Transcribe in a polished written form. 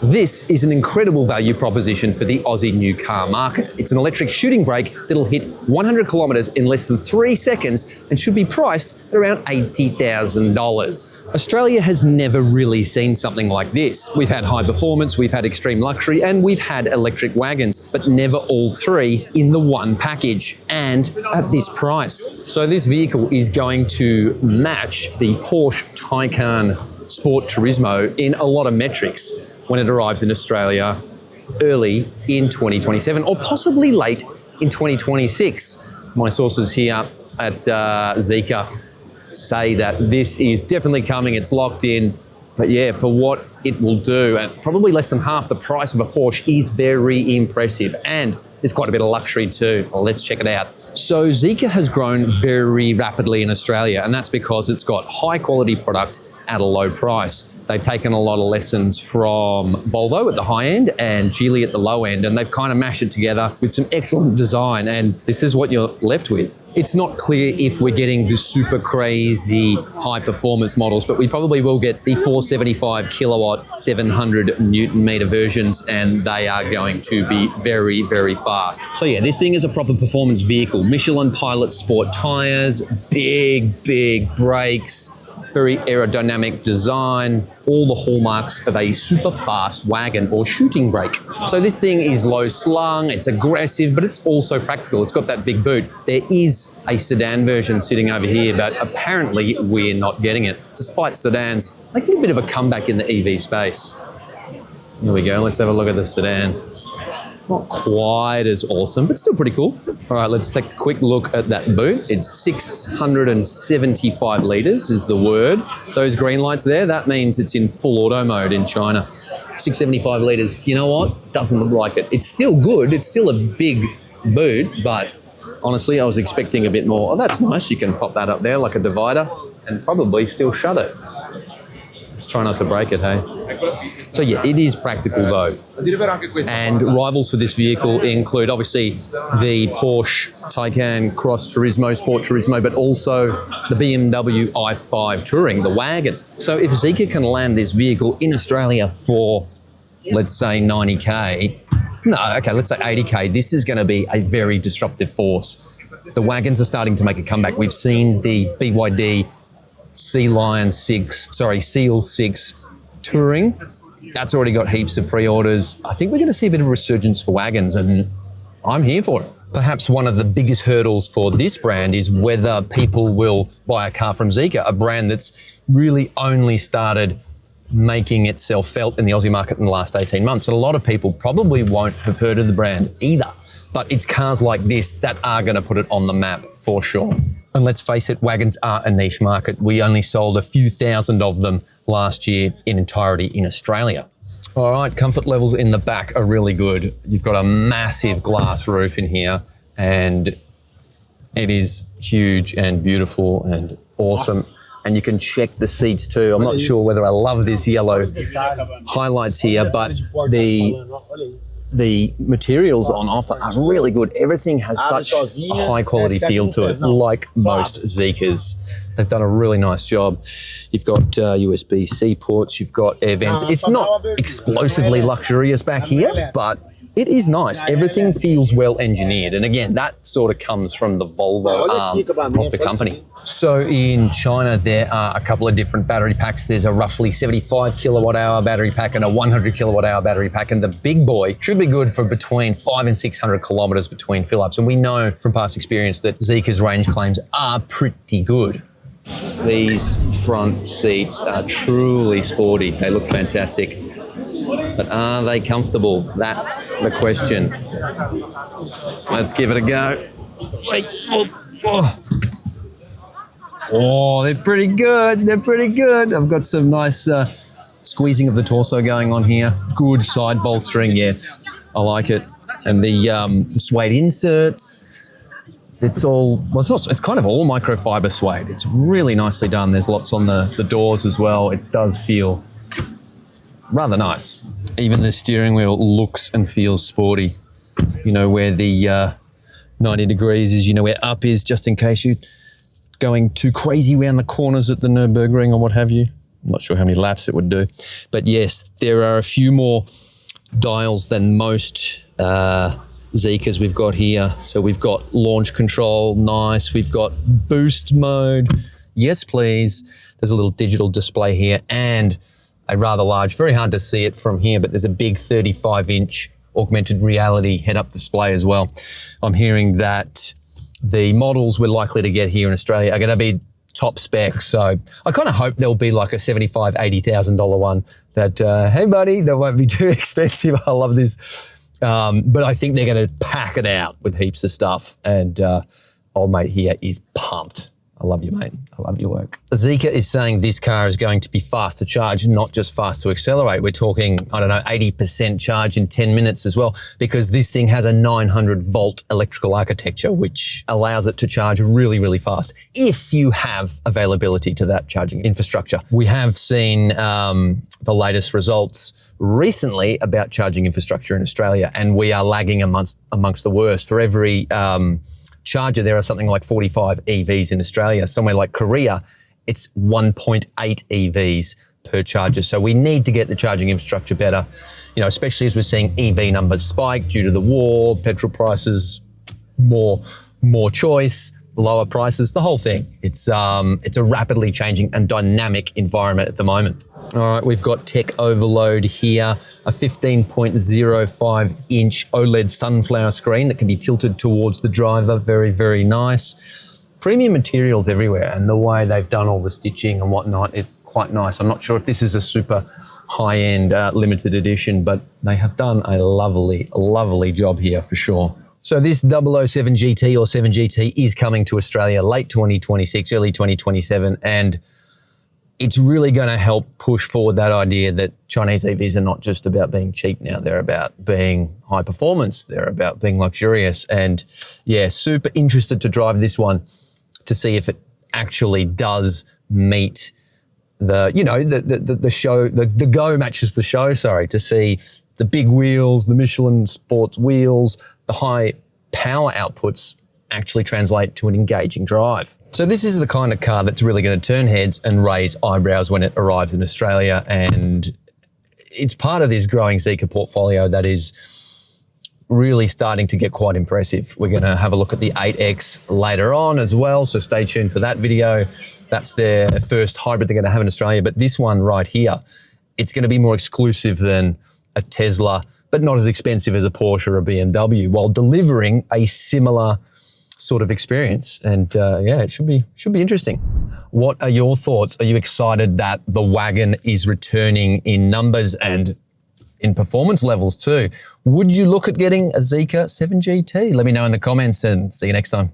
This is an incredible value proposition for the Aussie new car market. It's an electric shooting brake that'll hit 100 kilometres in less than 3 seconds and should be priced at around $80,000. Australia has never really seen something like this. We've had high performance, we've had extreme luxury, and we've had electric wagons, but never all three in the one package and at this price. So this vehicle is going to match the Porsche Taycan Sport Turismo in a lot of metrics when it arrives in Australia early in 2027 or possibly late in 2026. My sources here at Zeekr say that this is definitely coming, it's locked in, but yeah, for what it will do, and probably less than half the price of a Porsche, is very impressive. And there's quite a bit of luxury too. Well, let's check it out. So Zeekr has grown very rapidly in Australia, and that's because it's got high quality product at a low price. They've taken a lot of lessons from Volvo at the high end and Geely at the low end, and they've kind of mashed it together with some excellent design, and this is what you're left with. It's not clear if we're getting the super crazy high performance models, but we probably will get the 475 kilowatt, 700 Newton meter versions, and they are going to be very, very fast. So yeah, this thing is a proper performance vehicle. Michelin Pilot Sport tires, big brakes, very aerodynamic design, all the hallmarks of a super fast wagon or shooting brake. So this thing is low slung, it's aggressive, but it's also practical. It's got that big boot. There is a sedan version sitting over here, but apparently we're not getting it, despite sedans making a bit of a comeback in the EV space. Here we go, let's have a look at the sedan. Not quite as awesome, but still pretty cool. All right, let's take a quick look at that boot. It's 675 litres is the word. Those green lights there, that means it's in full auto mode in China. 675 litres, you know what? Doesn't look like it. It's still good, it's still a big boot, but honestly, I was expecting a bit more. Oh, that's nice, you can pop that up there like a divider and probably still shut it. Let's try not to break it, hey? So yeah, it is practical though. And rivals for this vehicle include obviously the Porsche Taycan Cross Turismo, Sport Turismo, but also the BMW i5 Touring, the Wagon. So if Zeekr can land this vehicle in Australia for, let's say 90K, no, okay, let's say 80K, this is gonna be a very disruptive force. The wagons are starting to make a comeback. We've seen the BYD Seal 6 Touring. That's already got heaps of pre-orders. I think we're going to see a bit of a resurgence for wagons, and I'm here for it. Perhaps one of the biggest hurdles for this brand is whether people will buy a car from Zeekr, a brand that's really only started making itself felt in the Aussie market in the last 18 months. And a lot of people probably won't have heard of the brand either. But it's cars like this that are going to put it on the map for sure. And let's face it, wagons are a niche market. We only sold a few thousand of them last year in entirety in Australia. All right, comfort levels in the back are really good. You've got a massive glass roof in here, and it is huge and beautiful and awesome. And you can check the seats too. I'm not sure whether I love this yellow highlights here, but the materials on offer are really good. Everything has such a high quality feel to it, like most Zeekrs. They've done a really nice job. You've got USB-C ports, you've got air vents. It's not explosively luxurious back here, but it is nice. Everything feels well engineered. And again, that sort of comes from the Volvo arm of the company. So in China, there are a couple of different battery packs. There's a roughly 75 kilowatt hour battery pack and a 100 kilowatt hour battery pack. And the big boy should be good for between 500 and 600 kilometers between fill-ups. And we know from past experience that Zeekr's range claims are pretty good. These front seats are truly sporty. They look fantastic. But are they comfortable? That's the question. Let's give it a go. Wait, oh, they're pretty good. They're pretty good. I've got some nice squeezing of the torso going on here. Good side bolstering, yes. I like it. And the suede inserts. It's all, well, it's kind of all microfiber suede. It's really nicely done. There's lots on the doors as well. It does feel rather nice. Even the steering wheel looks and feels sporty. You know where the 90 degrees is, you know where up is, just in case you're going too crazy around the corners at the Nürburgring or what have you. I'm not sure how many laps it would do. But yes, there are a few more dials than most Zeekrs we've got here. So we've got launch control, nice. We've got boost mode, yes please. There's a little digital display here and a rather large, very hard to see it from here, but there's a big 35-inch augmented reality head-up display as well. I'm hearing that the models we're likely to get here in Australia are going to be top spec, so I kind of hope there'll be like a $75,000, $80,000 one that, hey buddy, that won't be too expensive. I love this. But I think they're going to pack it out with heaps of stuff, and old mate here is pumped. I love you, mate. I love your work. Zeekr is saying this car is going to be fast to charge, not just fast to accelerate. We're talking, I don't know, 80% charge in 10 minutes as well, because this thing has a 900-volt electrical architecture, which allows it to charge really, really fast if you have availability to that charging infrastructure. We have seen the latest results recently about charging infrastructure in Australia, and we are lagging amongst the worst. For every charger, there are something like 45 EVs in Australia. Somewhere like Korea, it's 1.8 EVs per charger. So we need to get the charging infrastructure better, you know, especially as we're seeing EV numbers spike due to the war, petrol prices, more choice, lower prices, the whole thing. It's a rapidly changing and dynamic environment at the moment. All right, we've got tech overload here, a 15.05-inch OLED sunflower screen that can be tilted towards the driver. Very, very nice. Premium materials everywhere, and the way they've done all the stitching and whatnot, it's quite nice. I'm not sure if this is a super high-end limited edition, but they have done a lovely, lovely job here for sure. So this 007 GT or 7GT is coming to Australia late 2026, early 2027, and it's really going to help push forward that idea that Chinese EVs are not just about being cheap now. They're about being high performance. They're about being luxurious. And yeah, super interested to drive this one to see if it actually does meet the, you know, the show, the go matches the show, sorry, to see the big wheels, the Michelin sports wheels, the high power outputs actually translate to an engaging drive. So this is the kind of car that's really going to turn heads and raise eyebrows when it arrives in Australia, and it's part of this growing Zeekr portfolio that is really starting to get quite impressive. We're going to have a look at the 8X later on as well, so stay tuned for that video. That's their first hybrid they're going to have in Australia, but this one right here, it's going to be more exclusive than a Tesla, but not as expensive as a Porsche or a BMW, while delivering a similar sort of experience. And yeah, it should be interesting. What are your thoughts? Are you excited that the Wagon is returning in numbers and in performance levels too? Would you look at getting a Zeekr 7GT? Let me know in the comments and see you next time.